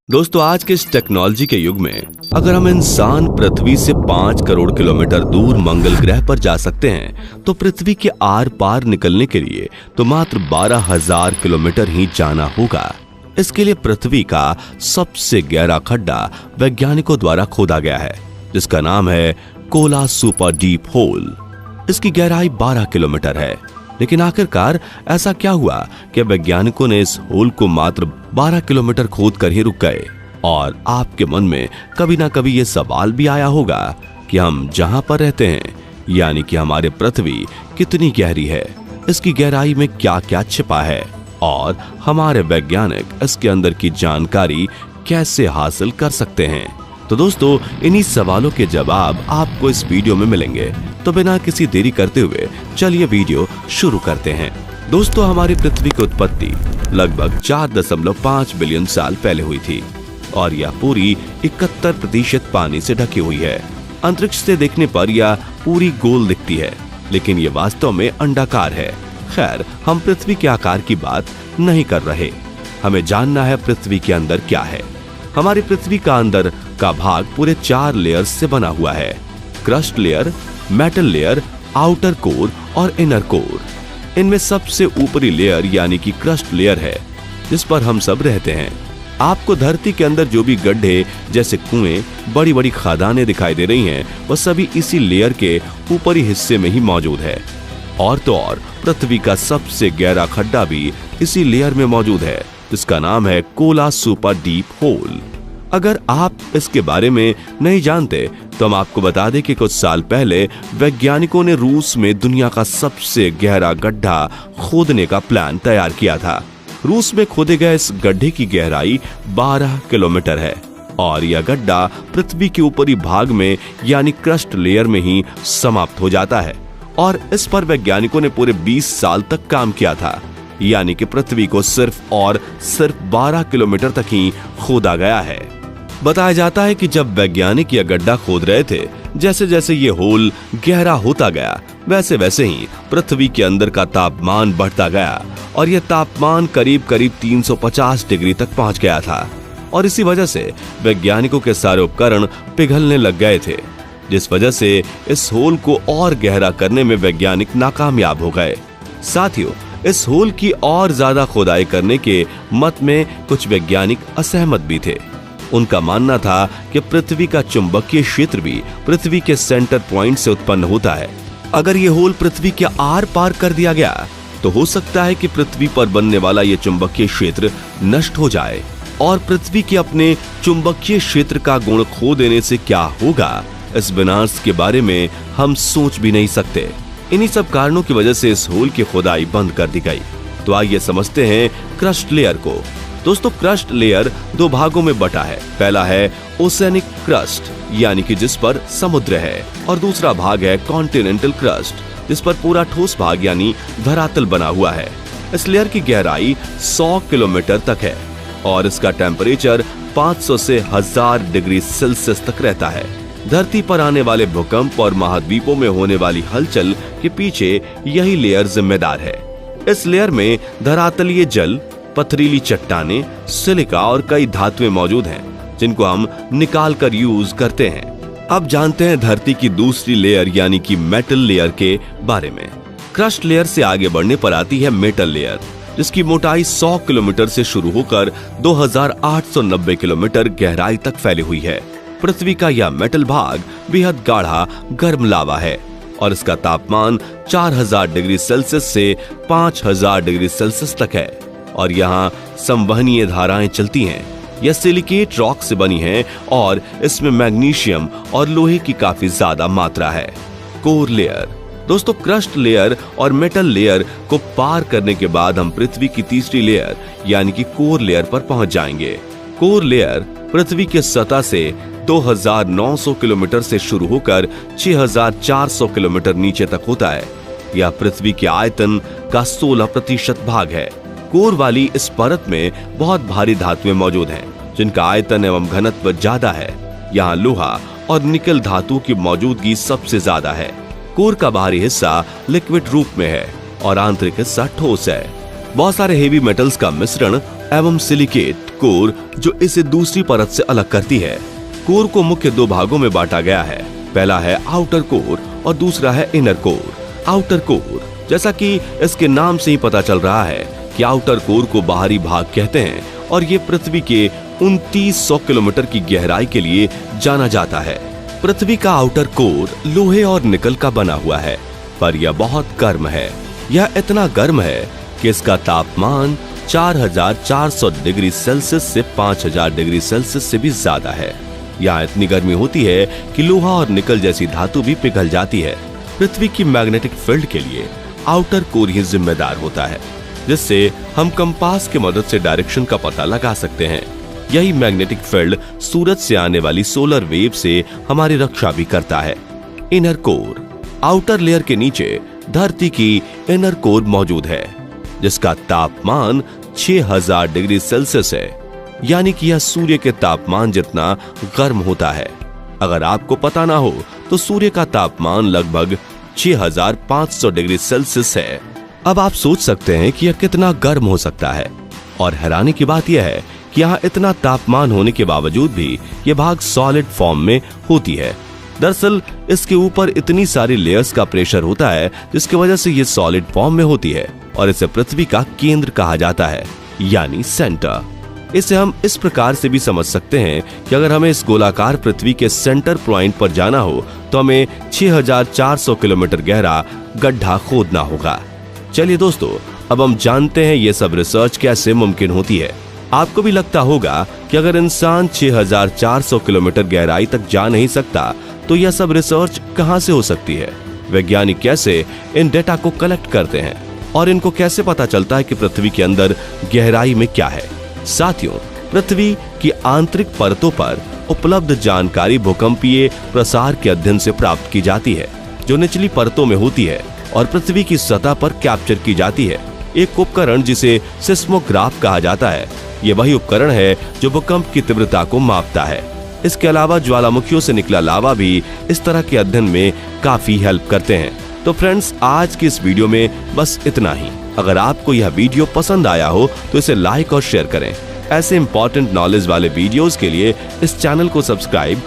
दोस्तों, आज के इस टेक्नोलॉजी के युग में अगर हम इंसान पृथ्वी से 5 करोड़ किलोमीटर दूर मंगल ग्रह पर जा सकते हैं तो पृथ्वी के आर पार निकलने के लिए तो मात्र 12,000 किलोमीटर ही जाना होगा। इसके लिए पृथ्वी का सबसे गहरा खड्डा वैज्ञानिकों द्वारा खोदा गया है, जिसका नाम है कोला सुपर डीप होल। इसकी गहराई 12 किलोमीटर है। लेकिन आखिरकार ऐसा क्या हुआ कि वैज्ञानिकों ने इस होल को मात्र 12 किलोमीटर खोद कर ही रुक गए। और आपके मन में कभी ना कभी ये सवाल भी आया होगा कि हम जहां पर रहते हैं, यानी कि हमारे पृथ्वी कितनी गहरी है, इसकी गहराई में क्या क्या छिपा है और हमारे वैज्ञानिक इसके अंदर की जानकारी कैसे हासिल कर सकते हैं। तो दोस्तों, इन्हीं सवालों के जवाब आपको इस वीडियो में मिलेंगे। तो बिना किसी देरी करते हुए चलिए वीडियो शुरू करते हैं। दोस्तों, हमारी पृथ्वी की उत्पत्ति लगभग 4.5 बिलियन साल पहले हुई थी और यह पूरी 71% पानी से ढकी हुई है। अंतरिक्ष से देखने पर यह पूरी गोल दिखती है, लेकिन यह वास्तव में अंडाकार है। खैर, हम पृथ्वी के आकार की बात नहीं कर रहे, हमें जानना है पृथ्वी के अंदर क्या है। हमारी पृथ्वी का अंदर का भाग पूरे 4 लेयर्स से बना हुआ है: crust layer, metal layer, outer core और इनर कोर। इनमें सबसे ऊपरी लेयर यानी कि क्रस्ट लेयर है, जिस पर हम सब रहते हैं। आपको धरती के अंदर जो भी गड्ढे जैसे कुएं, बड़ी बड़ी खदानें दिखाई दे रही हैं, वह सभी इसी लेयर के ऊपरी हिस्से में ही मौजूद है। और तो और पृथ्वी का सबसे गहरा खड्डा भी इसी लेयर में मौजूद है, जिसका नाम है कोला सुपर डीप होल। अगर आप इसके बारे में नहीं जानते तो हम आपको बता दें कि कुछ साल पहले वैज्ञानिकों ने रूस में दुनिया का सबसे गहरा गड्ढा खोदने का प्लान तैयार किया था। रूस में खोदे गए इस गड्ढे की गहराई 12 किलोमीटर है और यह गड्ढा पृथ्वी के ऊपरी भाग में यानी क्रस्ट लेयर में ही समाप्त हो जाता है। और इस पर वैज्ञानिकों ने पूरे 20 साल तक काम किया था, यानी कि पृथ्वी को सिर्फ 12 किलोमीटर तक ही खोदा गया है। बताया जाता है कि जब वैज्ञानिक यह गड्ढा खोद रहे थे, जैसे जैसे ये होल गहरा होता गया, वैसे वैसे ही पृथ्वी के अंदर का तापमान बढ़ता गया और यह तापमान करीब 350 डिग्री तक पहुंच गया था। और इसी वजह से वैज्ञानिकों के सारे उपकरण पिघलने लग गए थे, जिस वजह से इस होल को और गहरा करने में वैज्ञानिक नाकामयाब हो गए। साथियों, इस होल की और ज्यादा खोदाई करने के मत में कुछ वैज्ञानिक असहमत भी थे। उनका मानना था कि पृथ्वी का चुंबकीय क्षेत्र भी पृथ्वी के सेंटर पॉइंट से उत्पन्न होता है। अगर ये होल पृथ्वी के आर पार कर दिया गया तो हो सकता है कि पृथ्वी पर बनने वाला ये चुंबकीय क्षेत्र नष्ट हो जाए। और पृथ्वी के अपने चुंबकीय क्षेत्र का गुण खो देने से क्या होगा, इस विनाश के बारे में हम सोच भी नहीं सकते। इन्हीं सब कारणों की वजह से इस होल की खोदाई बंद कर दी गई। तो आइए समझते हैं क्रस्ट लेयर को। दोस्तों, क्रस्ट लेयर 2 भागों में बटा है। पहला है ओसेनिक क्रस्ट, यानी कि जिस पर समुद्र है, और दूसरा भाग है कॉन्टिनेंटल क्रस्ट, जिस पर पूरा ठोस भाग यानी धरातल बना हुआ है। इस लेयर की गहराई 100 किलोमीटर तक है और इसका टेम्परेचर 500 से 1000 डिग्री सेल्सियस तक रहता है। धरती पर आने वाले भूकंप और महाद्वीपों में होने वाली हलचल के पीछे यही लेयर जिम्मेदार है। इस लेयर में धरातलीय जल, पथरीली चट्टानें, सिलिका और कई धातुएं मौजूद हैं, जिनको हम निकाल कर यूज करते हैं। अब जानते हैं धरती की दूसरी लेयर यानी कि मेटल लेयर के बारे में। क्रस्ट लेयर से आगे बढ़ने पर आती है मेटल लेयर, जिसकी मोटाई 100 किलोमीटर से शुरू होकर 2890 किलोमीटर गहराई तक फैली हुई है। पृथ्वी का यह मेटल भाग बेहद गाढ़ा गर्म लावा है और इसका तापमान 4000 डिग्री सेल्सियस से 5000 डिग्री सेल्सियस तक है और यहाँ संवहनीय धाराएं चलती हैं। यह सिलिकेट रॉक से बनी है और इसमें मैग्नीशियम और लोहे की काफी ज्यादा मात्रा है। Core layer. दोस्तों, क्रस्ट लेयर और मेटल लेयर को पार करने के बाद हम पृथ्वी की तीसरी लेयर यानी कि कोर लेयर पर पहुंच जाएंगे। कोर लेयर पृथ्वी के सतह से 2900 किलोमीटर से शुरू होकर 6400 किलोमीटर नीचे तक होता है। यह पृथ्वी के आयतन का 16% भाग है। कोर वाली इस परत में बहुत भारी धातुएं मौजूद हैं, जिनका आयतन एवं घनत्व ज्यादा है। यहाँ लोहा और निकल धातु की मौजूदगी सबसे ज्यादा है। कोर का बाहरी हिस्सा लिक्विड रूप में है और आंतरिक हिस्सा ठोस है। बहुत सारे हेवी मेटल्स का मिश्रण एवं सिलिकेट कोर जो इसे दूसरी परत से अलग करती है। कोर को मुख्य दो भागों में बांटा गया है। पहला है आउटर कोर और दूसरा है इनर कोर। आउटर कोर, जैसा कि इसके नाम से ही पता चल रहा है कि आउटर कोर को बाहरी भाग कहते हैं और ये पृथ्वी के 2900 किलोमीटर की गहराई के लिए जाना जाता है। पृथ्वी का आउटर कोर लोहे और निकल का बना हुआ है, पर यह बहुत गर्म है। यह इतना गर्म है कि इसका तापमान 4400 डिग्री सेल्सियस से 5000 डिग्री सेल्सियस से भी ज्यादा है। यहाँ इतनी गर्मी होती है कि लोहा और निकल जैसी धातु भी पिघल जाती है। पृथ्वी की मैग्नेटिक फील्ड के लिए आउटर कोर ही जिम्मेदार होता है, जिससे हम कंपास की मदद से डायरेक्शन का पता लगा सकते हैं। यही मैग्नेटिक फील्ड सूरज से आने वाली सोलर वेव से हमारी रक्षा भी करता है। इनर कोर, आउटर लेयर के नीचे धरती की इनर कोर मौजूद है, जिसका तापमान 6000 डिग्री सेल्सियस है, यानी कि यह सूर्य के तापमान जितना गर्म होता है। अगर आपको पता ना हो तो सूर्य का तापमान लगभग 6500 डिग्री सेल्सियस है। अब आप सोच सकते हैं कि यह कितना गर्म हो सकता है, और हैरानी की बात यह है कि यहाँ इतना तापमान होने के बावजूद भी यह भाग सॉलिड फॉर्म में होती है। दरअसल इसके ऊपर इतनी सारी लेयर्स का प्रेशर होता है, जिसकी वजह से ये सॉलिड फॉर्म में होती है और इसे पृथ्वी का केंद्र कहा जाता है, यानी सेंटर। इसे हम इस प्रकार से भी समझ सकते हैं कि अगर हमें इस गोलाकार पृथ्वी के सेंटर पॉइंट पर जाना हो तो हमें 6400 किलोमीटर गहरा गड्ढा खोदना होगा। चलिए दोस्तों, अब हम जानते हैं ये सब रिसर्च कैसे मुमकिन होती है। आपको भी लगता होगा कि अगर इंसान 6400 किलोमीटर गहराई तक जा नहीं सकता तो यह सब रिसर्च कहां से हो सकती है? वैज्ञानिक कैसे इन डेटा को कलेक्ट करते हैं और इनको कैसे पता चलता है कि पृथ्वी के अंदर गहराई में क्या है? साथियों, पृथ्वी की आंतरिक परतों पर उपलब्ध जानकारी भूकंपीय प्रसार के अध्ययन से प्राप्त की जाती है, जो निचली परतों में होती है और पृथ्वी की सतह पर कैप्चर की जाती है। एक उपकरण जिसे सिस्मोग्राफ कहा जाता है, ये वही उपकरण है जो भूकंप की तीव्रता को मापता है। इसके अलावा ज्वालामुखियों से निकला लावा भी इस तरह के अध्ययन में काफी हेल्प करते हैं। तो फ्रेंड्स, आज की इस वीडियो में बस इतना ही। अगर आपको यह वीडियो पसंद आया हो तो इसे लाइक और शेयर करें। ऐसे इंपॉर्टेंट नॉलेज वाले वीडियोस के लिए इस चैनल को सब्सक्राइब